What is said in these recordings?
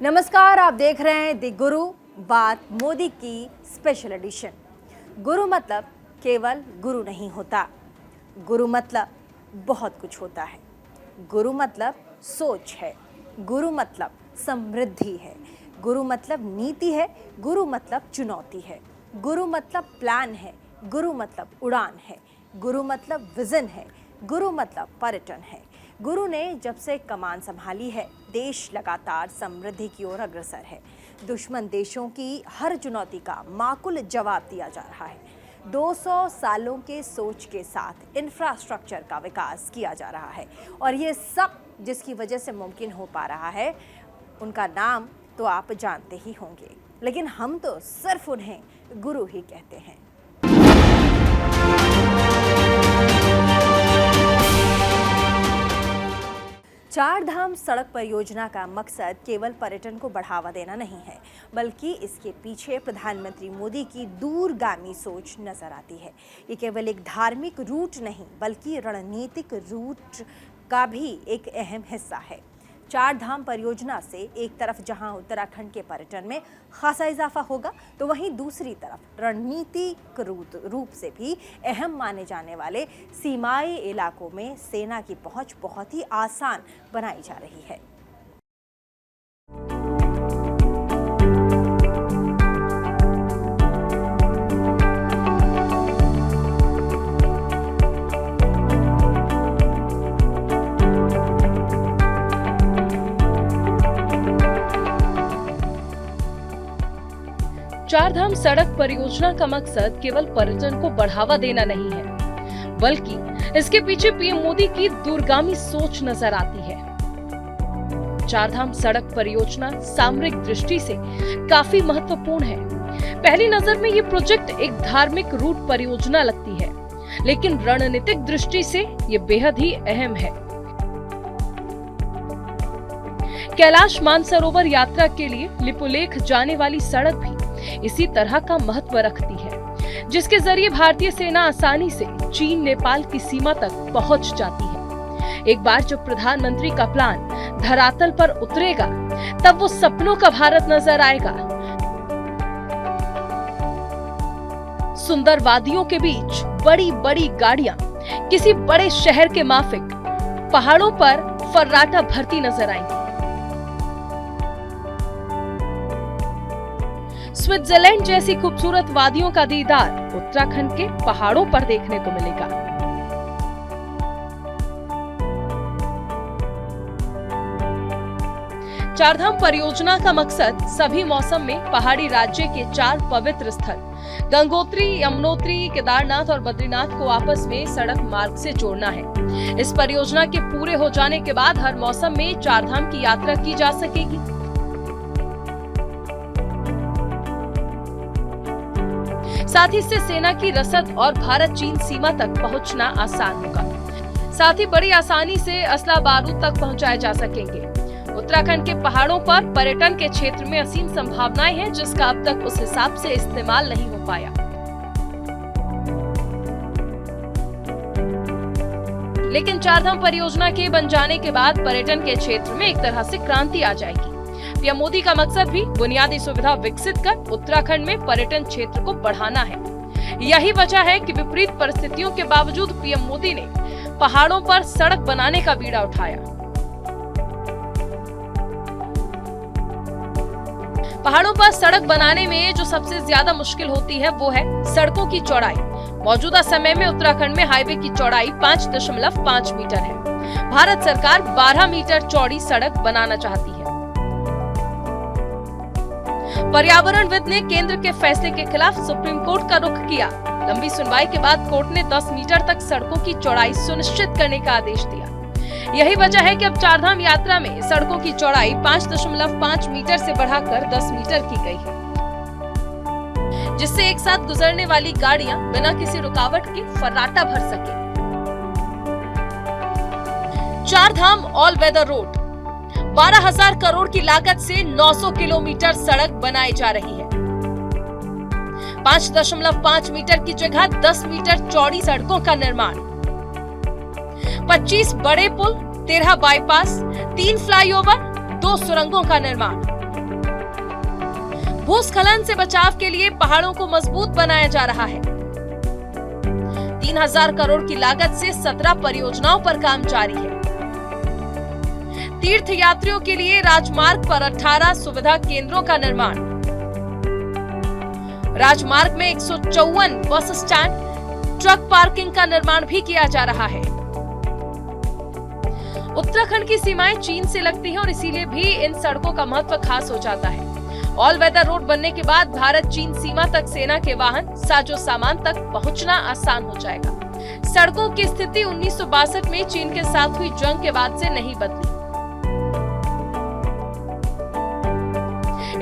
नमस्कार, आप देख रहे हैं दी गुरु बात मोदी की स्पेशल एडिशन। गुरु मतलब केवल गुरु नहीं होता, गुरु मतलब बहुत कुछ होता है। गुरु मतलब सोच है, गुरु मतलब समृद्धि है, गुरु मतलब नीति है, गुरु मतलब चुनौती है, गुरु मतलब प्लान है, गुरु मतलब उड़ान है, गुरु मतलब विजन है, गुरु मतलब पर्यटन है। गुरु ने जब से कमान संभाली है, देश लगातार समृद्धि की ओर अग्रसर है। दुश्मन देशों की हर चुनौती का माकूल जवाब दिया जा रहा है। 200 सालों के सोच के साथ इंफ्रास्ट्रक्चर का विकास किया जा रहा है और ये सब जिसकी वजह से मुमकिन हो पा रहा है, उनका नाम तो आप जानते ही होंगे, लेकिन हम तो सिर्फ उन्हें गुरु ही कहते हैं। चार धाम सड़क परियोजना का मकसद केवल पर्यटन को बढ़ावा देना नहीं है, बल्कि इसके पीछे प्रधानमंत्री मोदी की दूरगामी सोच नजर आती है। ये केवल एक धार्मिक रूट नहीं, बल्कि रणनीतिक रूट का भी एक अहम हिस्सा है। चार धाम परियोजना से एक तरफ जहां उत्तराखंड के पर्यटन में खासा इजाफा होगा, तो वहीं दूसरी तरफ रणनीतिक रूप से भी अहम माने जाने वाले सीमाई इलाकों में सेना की पहुंच बहुत ही आसान बनाई जा रही है। चार धाम सड़क परियोजना का मकसद केवल पर्यटन को बढ़ावा देना नहीं है, बल्कि इसके पीछे पीएम मोदी की दूरगामी सोच नजर आती है। चार धाम सड़क परियोजना सामरिक दृष्टि से काफी महत्वपूर्ण है। पहली नजर में ये प्रोजेक्ट एक धार्मिक रूट परियोजना लगती है, लेकिन रणनीतिक दृष्टि से ये बेहद ही अहम है। कैलाश मानसरोवर यात्रा के लिए लिपुलेख जाने वाली सड़क भी इसी तरह का महत्व रखती है, जिसके जरिए भारतीय सेना आसानी से चीन नेपाल की सीमा तक पहुंच जाती है। एक बार जब प्रधानमंत्री का प्लान धरातल पर उतरेगा, तब वो सपनों का भारत नजर आएगा। सुंदर वादियों के बीच बड़ी बड़ी गाड़ियां किसी बड़े शहर के माफिक पहाड़ों पर फर्राटा भरती नजर आएंगी। स्विट्जरलैंड जैसी खूबसूरत वादियों का दीदार उत्तराखंड के पहाड़ों पर देखने को मिलेगा। चारधाम परियोजना का मकसद सभी मौसम में पहाड़ी राज्य के 4 पवित्र स्थल गंगोत्री, यमुनोत्री, केदारनाथ और बद्रीनाथ को आपस में सड़क मार्ग से जोड़ना है। इस परियोजना के पूरे हो जाने के बाद हर मौसम में चारधाम की यात्रा की जा सकेगी। साथ ही इससे सेना की रसद और भारत चीन सीमा तक पहुंचना आसान होगा। साथ ही बड़ी आसानी से असला बारूद तक पहुंचाए जा सकेंगे। उत्तराखंड के पहाड़ों पर पर्यटन के क्षेत्र में असीम संभावनाएं हैं, जिसका अब तक उस हिसाब से इस्तेमाल नहीं हो पाया। लेकिन चारधाम परियोजना के बन जाने के बाद पर्यटन के क्षेत्र में एक तरह से क्रांति आ जाएगी। पीएम मोदी का मकसद भी बुनियादी सुविधा विकसित कर उत्तराखंड में पर्यटन क्षेत्र को बढ़ाना है। यही वजह है कि विपरीत परिस्थितियों के बावजूद पीएम मोदी ने पहाड़ों पर सड़क बनाने का बीड़ा उठाया। पहाड़ों पर सड़क बनाने में जो सबसे ज्यादा मुश्किल होती है, वो है सड़कों की चौड़ाई। मौजूदा समय में उत्तराखंड में हाईवे की चौड़ाई 5.5 मीटर है। भारत सरकार 12 मीटर चौड़ी सड़क बनाना चाहती है। पर्यावरणविद ने केंद्र के फैसले के खिलाफ सुप्रीम कोर्ट का रुख किया। लंबी सुनवाई के बाद कोर्ट ने 10 मीटर तक सड़कों की चौड़ाई सुनिश्चित करने का आदेश दिया। यही वजह है कि अब चारधाम यात्रा में सड़कों की चौड़ाई 5.5 मीटर से बढ़ाकर 10 मीटर की गई है, जिससे एक साथ गुजरने वाली गाड़ियां बिना किसी रुकावट के फर्राटा भर सके। Chardham all weather road 12,000 crore की लागत से 900 किलोमीटर सड़क बनाई जा रही है। 5.5 मीटर की जगह 10 मीटर चौड़ी सड़कों का निर्माण, 25 बड़े पुल, 13 बाईपास, 3 फ्लाईओवर, 2 सुरंगों का निर्माण। भूस्खलन से बचाव के लिए पहाड़ों को मजबूत बनाया जा रहा है। 3000 करोड़ की लागत से 17 परियोजनाओं पर काम जारी है। तीर्थ यात्रियों के लिए राजमार्ग पर 18 सुविधा केंद्रों का निर्माण। राजमार्ग में 154 बस स्टैंड, ट्रक पार्किंग का निर्माण भी किया जा रहा है। उत्तराखंड की सीमाएं चीन से लगती हैं और इसीलिए भी इन सड़कों का महत्व खास हो जाता है। ऑल वेदर रोड बनने के बाद भारत चीन सीमा तक सेना के वाहन, साजो सामान तक पहुंचना आसान हो जाएगा। सड़कों की स्थिति 1962 में चीन के साथ हुई जंग के बाद से नहीं बदली।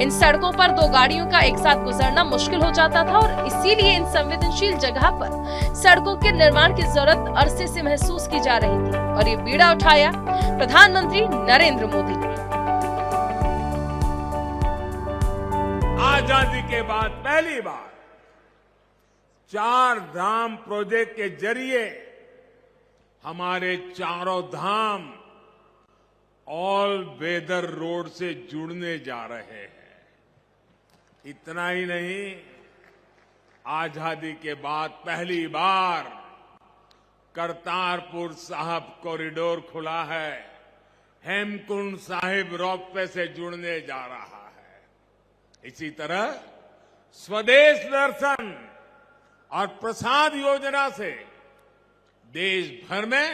इन सड़कों पर दो गाड़ियों का एक साथ गुजरना मुश्किल हो जाता था और इसीलिए इन संवेदनशील जगह पर सड़कों के निर्माण की जरूरत अरसे से महसूस की जा रही थी और ये बीड़ा उठाया प्रधानमंत्री नरेंद्र मोदी ने। आजादी के बाद पहली बार 4 धाम प्रोजेक्ट के जरिए हमारे चारों धाम ऑल वेदर रोड से जुड़ने जा रहे हैं। इतना ही नहीं, आजादी के बाद पहली बार करतारपुर साहिब कॉरिडोर खुला है, हेमकुंड साहिब रोपवे से जुड़ने जा रहा है। इसी तरह स्वदेश दर्शन और प्रसाद योजना से देश भर में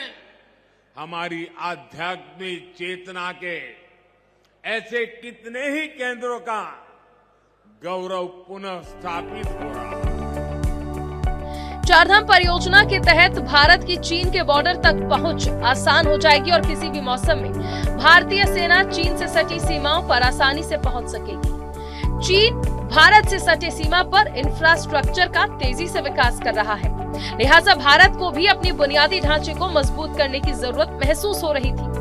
हमारी आध्यात्मिक चेतना के ऐसे कितने ही केंद्रों का गौरव पुनः स्थापित हो रहा है। चारधाम परियोजना के तहत भारत की चीन के बॉर्डर तक पहुंच आसान हो जाएगी और किसी भी मौसम में भारतीय सेना चीन से सटी सीमाओं पर आसानी से पहुंच सकेगी। चीन भारत से सटे सीमा पर इंफ्रास्ट्रक्चर का तेजी से विकास कर रहा है, लिहाजा भारत को भी अपनी बुनियादी ढांचे को मजबूत करने की जरूरत महसूस हो रही थी।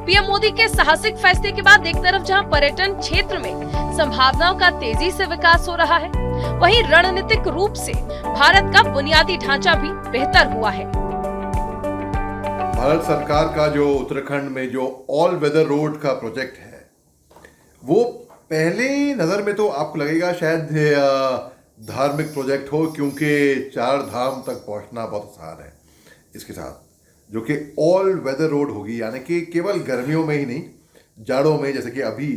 पीएम मोदी के साहसिक फैसले के बाद एक तरफ जहां पर्यटन क्षेत्र में संभावनाओं का तेजी से विकास हो रहा है, वहीं रणनीतिक रूप से भारत का बुनियादी ढांचा भी बेहतर हुआ है। भारत सरकार का जो उत्तराखंड में जो ऑल वेदर रोड का प्रोजेक्ट है, वो पहली नजर में तो आपको लगेगा शायद धार्मिक प्रोजेक्ट हो, क्योंकि 4 धाम तक पहुंचना बहुत आसान है। इसके साथ जो कि ऑल वेदर रोड होगी, यानी कि केवल गर्मियों में ही नहीं, जाड़ों में जैसे कि अभी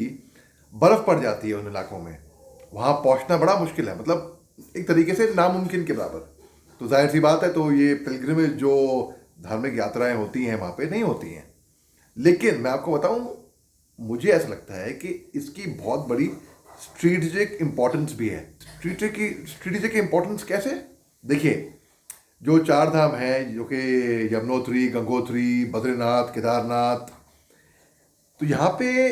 बर्फ पड़ जाती है उन इलाकों में, वहाँ पहुँचना बड़ा मुश्किल है, मतलब एक तरीके से नामुमकिन के बराबर। तो जाहिर सी बात है, तो ये पिलग्रिमेज जो धार्मिक यात्राएं होती हैं वहाँ पे नहीं होती हैं। लेकिन मैं आपको बताऊँ, मुझे ऐसा लगता है कि इसकी बहुत बड़ी स्ट्रेटेजिक इम्पोर्टेंस भी है। स्ट्रेटेजिक इम्पोर्टेंस कैसे? देखिए, जो 4 धाम हैं, जो कि यमुनोत्री, गंगोत्री, बद्रीनाथ, केदारनाथ, तो यहाँ पे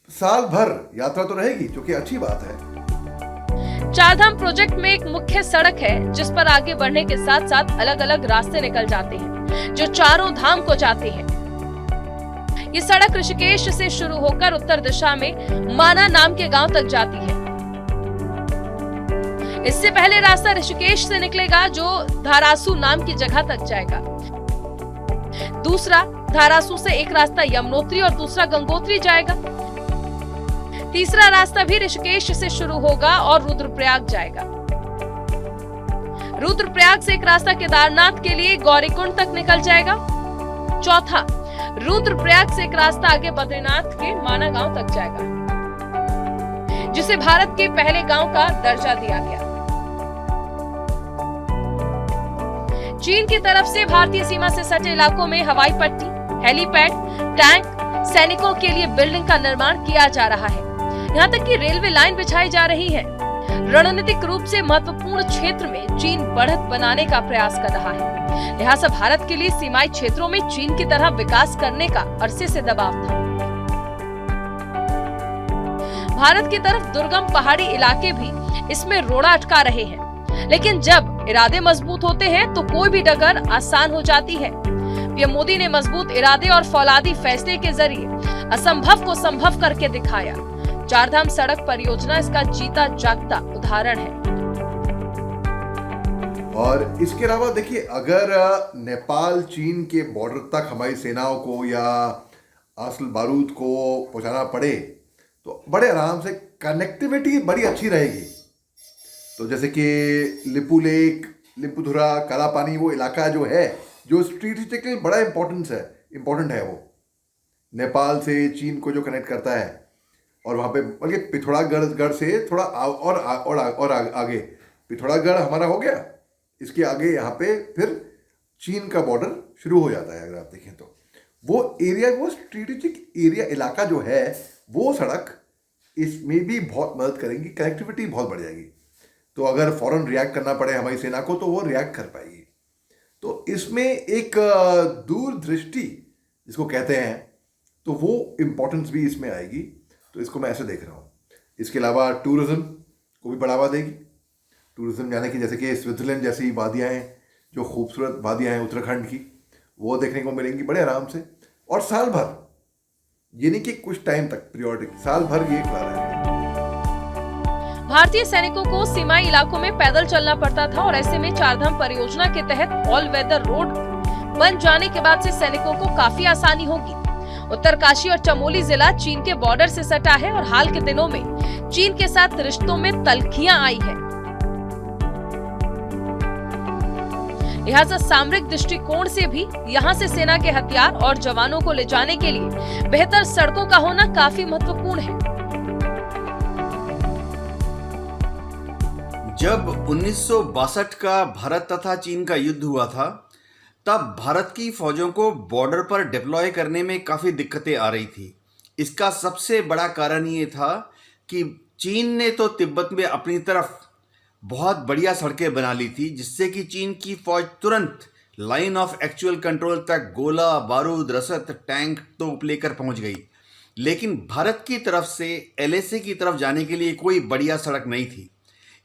साल भर यात्रा तो रहेगी, जो कि अच्छी बात है। चारधाम प्रोजेक्ट में एक मुख्य सड़क है जिस पर आगे बढ़ने के साथ साथ अलग अलग रास्ते निकल जाते हैं जो चारों धाम को जाते हैं। ये सड़क ऋषिकेश से शुरू होकर उत्तर दिशा में माना नाम के गांव तक जाती है। इससे पहले रास्ता ऋषिकेश से निकलेगा जो धारासू नाम की जगह तक जाएगा। दूसरा धारासू से एक रास्ता यमुनोत्री और दूसरा गंगोत्री जाएगा। तीसरा रास्ता भी ऋषिकेश से शुरू होगा और रुद्रप्रयाग जाएगा। रुद्रप्रयाग से एक रास्ता केदारनाथ के लिए गौरीकुंड तक निकल जाएगा। चौथा रुद्रप्रयाग से एक रास्ता आगे बद्रीनाथ के माना गांव तक जाएगा, जिसे भारत के पहले गांव का दर्जा दिया गया। चीन की तरफ से भारतीय सीमा से सटे इलाकों में हवाई पट्टी, हेलीपैड, टैंक, सैनिकों के लिए बिल्डिंग का निर्माण किया जा रहा है। यहाँ तक कि रेलवे लाइन बिछाई जा रही है। रणनीतिक रूप से महत्वपूर्ण क्षेत्र में चीन बढ़त बनाने का प्रयास कर रहा है, लिहाजा भारत के लिए सीमाई क्षेत्रों में चीन की तरह विकास करने का अरसे से दबाव था। भारत की तरफ दुर्गम पहाड़ी इलाके भी इसमें रोड़ा अटका रहे हैं, लेकिन जब इरादे मजबूत होते हैं तो कोई भी डगर आसान हो जाती है। पीएम मोदी ने मजबूत इरादे और फौलादी फैसले के जरिए असंभव को संभव करके दिखाया। चारधाम सड़क परियोजना इसका जीता जागता उदाहरण है। और इसके अलावा देखिए, अगर नेपाल चीन के बॉर्डर तक हमारी सेनाओं को या आसल बारूद को पहुंचाना पड़े, तो बड़े आराम से कनेक्टिविटी बड़ी अच्छी रहेगी। तो जैसे कि लिपू लेक, लिपुथुरा, कालापानी, वो इलाका जो है, जो स्ट्रेटेजिकली बड़ा इम्पोर्टेंट है, वो नेपाल से चीन को जो कनेक्ट करता है, और वहाँ पे बल्कि पिथौरागढ़ से थोड़ा और आगे, पिथौरागढ़ हमारा हो गया, इसके आगे यहाँ पे फिर चीन का बॉर्डर शुरू हो जाता है। अगर आप देखें तो वो एरिया, वो स्ट्रेटेजिक एरिया इलाका जो है, वो सड़क इसमें भी बहुत मदद करेंगी, कनेक्टिविटी बहुत बढ़ जाएगी। तो अगर फौरन रिएक्ट करना पड़े हमारी सेना को, तो वो रिएक्ट कर पाएगी। तो इसमें एक दूरदृष्टि जिसको कहते हैं, तो वो इम्पोर्टेंस भी इसमें आएगी। तो इसको मैं ऐसे देख रहा हूँ। इसके अलावा टूरिज़्म को भी बढ़ावा देगी। टूरिज़्म यानी कि जैसे कि स्विट्ज़रलैंड जैसी वादियाँ हैं, जो खूबसूरत वादियाँ हैं उत्तराखंड की, वो देखने को मिलेंगी बड़े आराम से। और साल भर, ये नहीं कि कुछ टाइम तक, पीरियोडिक, साल भर ये खुला रहेगा। भारतीय सैनिकों को सीमाई इलाकों में पैदल चलना पड़ता था और ऐसे में चारधाम परियोजना के तहत ऑल वेदर रोड बन जाने के बाद से सैनिकों को काफी आसानी होगी। उत्तरकाशी और चमोली जिला चीन के बॉर्डर से सटा है और हाल के दिनों में चीन के साथ रिश्तों में तल्खियां आई है। लिहाजा सामरिक दृष्टिकोण से भी यहाँ से सेना के हथियार और जवानों को ले जाने के लिए बेहतर सड़कों का होना काफी महत्वपूर्ण है। जब 1962 का भारत तथा चीन का युद्ध हुआ था, तब भारत की फौजों को बॉर्डर पर डिप्लॉय करने में काफ़ी दिक्कतें आ रही थी। इसका सबसे बड़ा कारण ये था कि चीन ने तो तिब्बत में अपनी तरफ बहुत बढ़िया सड़कें बना ली थी, जिससे कि चीन की फौज तुरंत लाइन ऑफ एक्चुअल कंट्रोल तक गोला बारूद, रसद, टैंक तोप लेकर पहुंच गई। लेकिन भारत की तरफ से LAC की तरफ जाने के लिए कोई बढ़िया सड़क नहीं थी।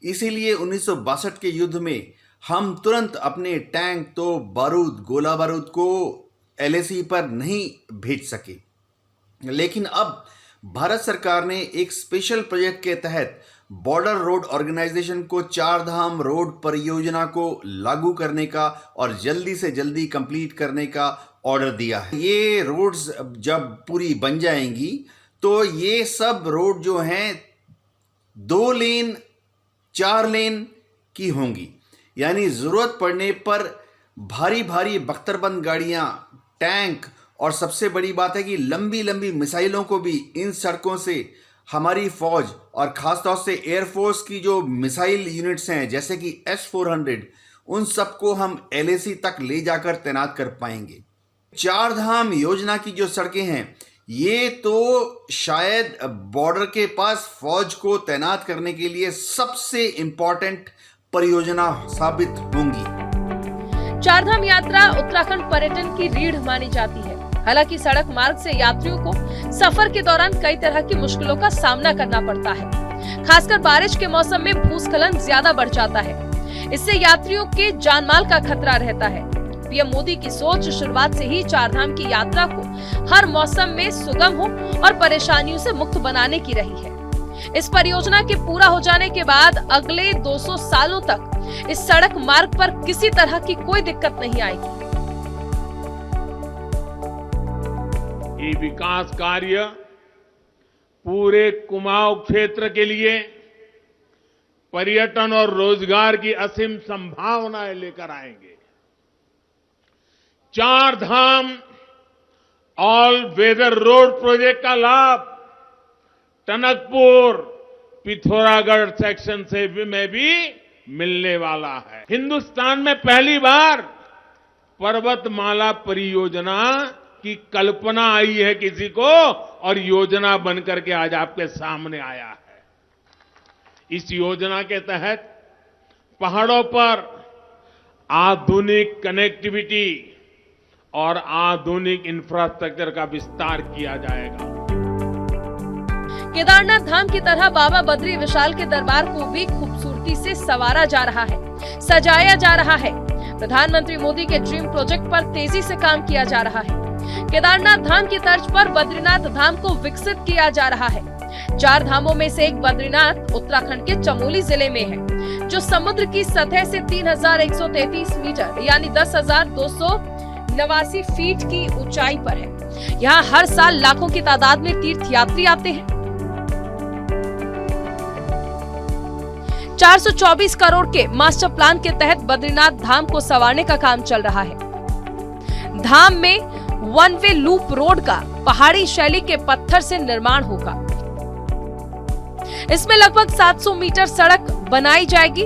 इसीलिए 1962 के युद्ध में हम तुरंत अपने टैंक तो बारूद, गोला बारूद को LAC पर नहीं भेज सके। लेकिन अब भारत सरकार ने एक स्पेशल प्रोजेक्ट के तहत बॉर्डर रोड ऑर्गेनाइजेशन को चारधाम रोड परियोजना को लागू करने का और जल्दी से जल्दी कंप्लीट करने का ऑर्डर दिया है। ये रोड्स जब पूरी बन जाएंगी तो ये सब रोड जो हैं 2 लेन 4 लेन की होंगी, यानी ज़रूरत पड़ने पर भारी भारी बख्तरबंद गाड़ियाँ, टैंक और सबसे बड़ी बात है कि लंबी लंबी मिसाइलों को भी इन सड़कों से हमारी फौज और ख़ासतौर से एयरफोर्स की जो मिसाइल यूनिट्स हैं जैसे कि S-400, उन सबको हम LAC तक ले जाकर तैनात कर पाएंगे। चारधाम योजना की जो सड़कें हैं ये तो शायद बॉर्डर के पास फौज को तैनात करने के लिए सबसे इम्पोर्टेंट परियोजना साबित होंगी। चारधाम यात्रा उत्तराखंड पर्यटन की रीढ़ मानी जाती है। हालांकि सड़क मार्ग से यात्रियों को सफर के दौरान कई तरह की मुश्किलों का सामना करना पड़ता है। खासकर बारिश के मौसम में भूस्खलन ज्यादा बढ़ जाता है। इससे यात्रियों के जानमाल का खतरा रहता है। पीएम मोदी की सोच शुरुआत से ही चारधाम की यात्रा को हर मौसम में सुगम हो और परेशानियों से मुक्त बनाने की रही है। इस परियोजना के पूरा हो जाने के बाद अगले 200 सालों तक इस सड़क मार्ग पर किसी तरह की कोई दिक्कत नहीं आएगी। ये विकास कार्य पूरे कुमाऊं क्षेत्र के लिए पर्यटन और रोजगार की असीम संभावनाएं लेकर आएंगे। Chardham all weather road project का लाभ टनकपुर, पिथौरागढ़ सेक्शन में भी मिलने वाला है। हिंदुस्तान में पहली बार पर्वतमाला परियोजना की कल्पना आई है किसी को और योजना बनकर के आज आपके सामने आया है। इस योजना के तहत पहाड़ों पर आधुनिक कनेक्टिविटी और आधुनिक इंफ्रास्ट्रक्चर का विस्तार किया जाएगा। केदारनाथ धाम की तरह बाबा बद्री विशाल के दरबार को भी खूबसूरती से संवारा जा रहा है, सजाया जा रहा है। प्रधानमंत्री मोदी के ड्रीम प्रोजेक्ट पर तेजी से काम किया जा रहा है। केदारनाथ धाम की तर्ज पर बद्रीनाथ धाम को विकसित किया जा रहा है। 4 धामों में से एक बद्रीनाथ उत्तराखंड के चमोली जिले में है, जो समुद्र की सतह से 3133 मीटर यानी 10,289 फीट की ऊंचाई पर है। यहाँ हर साल लाखों की तादाद में तीर्थयात्री आते हैं। 424 करोड़ के मास्टर प्लान के तहत बद्रीनाथ धाम को संवारने का काम चल रहा है। धाम में वन वे लूप रोड का पहाड़ी शैली के पत्थर से निर्माण होगा। इसमें लगभग 700 मीटर सड़क बनाई जाएगी।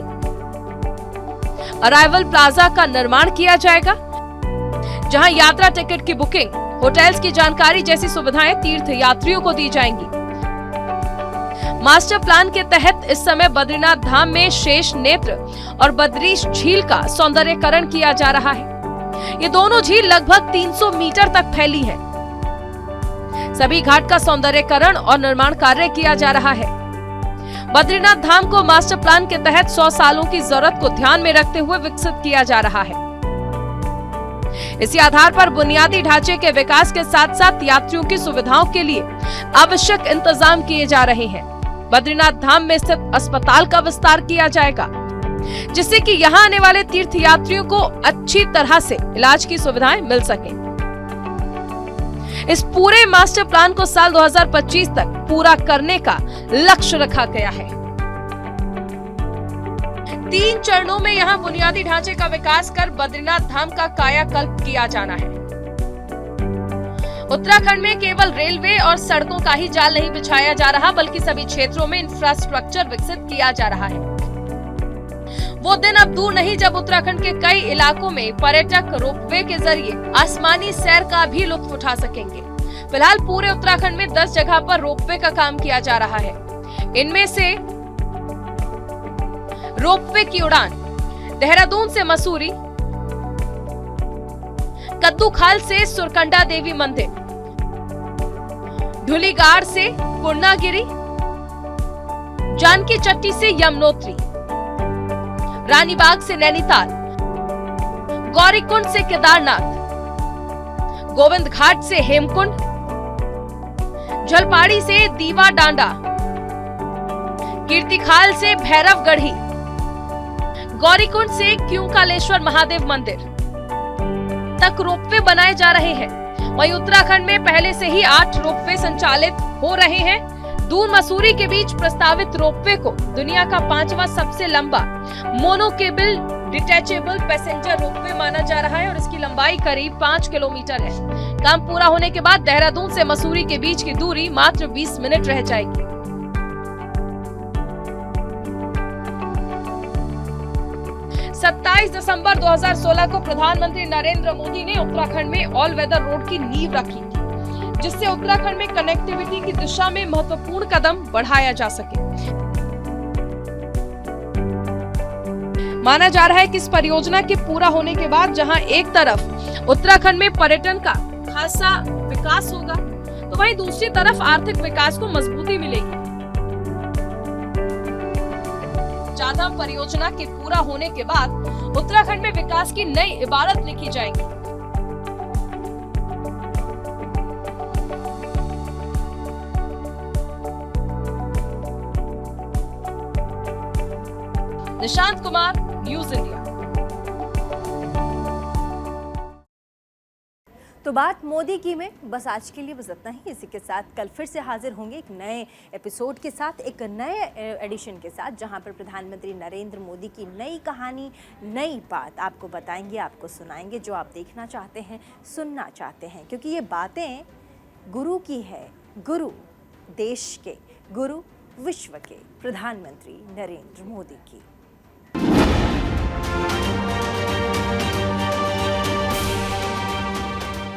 अराइवल प्लाजा का निर्माण किया जाएगा, जहां यात्रा टिकट की बुकिंग, होटल्स की जानकारी जैसी सुविधाएं तीर्थ यात्रियों को दी जाएंगी। मास्टर प्लान के तहत इस समय बद्रीनाथ धाम में शेष नेत्र और बद्रीश झील का सौंदर्यीकरण किया जा रहा है। ये दोनों झील लगभग 300 मीटर तक फैली है। सभी घाट का सौंदर्यीकरण और निर्माण कार्य किया जा रहा है। बद्रीनाथ धाम को मास्टर प्लान के तहत 100 सालों की जरूरत को ध्यान में रखते हुए विकसित किया जा रहा है। इसी आधार पर बुनियादी ढांचे के विकास के साथ साथ यात्रियों की सुविधाओं के लिए आवश्यक इंतजाम किए जा रहे हैं। बद्रीनाथ धाम में स्थित अस्पताल का विस्तार किया जाएगा, जिससे कि यहां आने वाले तीर्थ यात्रियों को अच्छी तरह से इलाज की सुविधाएं मिल सके। इस पूरे मास्टर प्लान को साल 2025 तक पूरा करने का लक्ष्य रखा गया है। 3 चरणों में यहां बुनियादी ढांचे का विकास कर बद्रीनाथ धाम का कायाकल्प किया जाना है। उत्तराखंड में केवल रेलवे और सड़कों का ही जाल नहीं बिछाया जा रहा, बल्कि सभी क्षेत्रों में इंफ्रास्ट्रक्चर विकसित किया जा रहा है। वो दिन अब दूर नहीं जब उत्तराखंड के कई इलाकों में पर्यटक रोपवे के जरिए आसमानी सैर का भी लुत्फ उठा सकेंगे। फिलहाल पूरे उत्तराखंड में 10 जगह पर रोपवे का काम किया जा रहा है। इनमें से रोपवे की उड़ान देहरादून से मसूरी, कद्दूखाल से सुरकंडा देवी मंदिर, धुलीगाड़ से पूर्णागिरी, जानकी चट्टी से यमुनोत्री, रानीबाग से नैनीताल, गौरीकुंड से केदारनाथ, गोविंद घाट से हेमकुंड, झलपाड़ी से दीवा डांडा, कीर्तिखाल से भैरवगढ़ी, गौरीकुंड से क्यूकालेश्वर महादेव मंदिर तक रोपवे बनाए जा रहे हैं। वहीं उत्तराखंड में पहले से ही 8 रोपवे संचालित हो रहे हैं। दून मसूरी के बीच प्रस्तावित रोपवे को दुनिया का 5वां सबसे लंबा मोनोकेबल डिटैचेबल पैसेंजर रोपवे माना जा रहा है और इसकी लंबाई करीब 5 किलोमीटर है। काम पूरा होने के बाद देहरादून से मसूरी के बीच की दूरी मात्र 20 मिनट रह जाएगी। दिसंबर 2016 को प्रधानमंत्री नरेंद्र मोदी ने उत्तराखंड में ऑल वेदर रोड की नींव रखी थी, जिससे उत्तराखंड में कनेक्टिविटी की दिशा में महत्वपूर्ण कदम बढ़ाया जा सके। माना जा रहा है कि इस परियोजना के पूरा होने के बाद जहां एक तरफ उत्तराखंड में पर्यटन का खासा विकास होगा, तो वहीं दूसरी तरफ आर्थिक विकास को मजबूती मिलेगी। चारधाम परियोजना के पूरा होने के बाद उत्तराखंड में विकास की नई इबारत लिखी जाएगी। Nishant Kumar, news India. तो बात मोदी की में बस आज के लिए बस इतना ही। इसी के साथ कल फिर से हाजिर होंगे एक नए एपिसोड के साथ, एक नए एडिशन के साथ, जहां पर प्रधानमंत्री नरेंद्र मोदी की नई कहानी, नई बात आपको बताएंगे, आपको सुनाएंगे, जो आप देखना चाहते हैं, सुनना चाहते हैं, क्योंकि ये बातें गुरु की है, गुरु देश के, गुरु विश्व के, प्रधानमंत्री नरेंद्र मोदी की।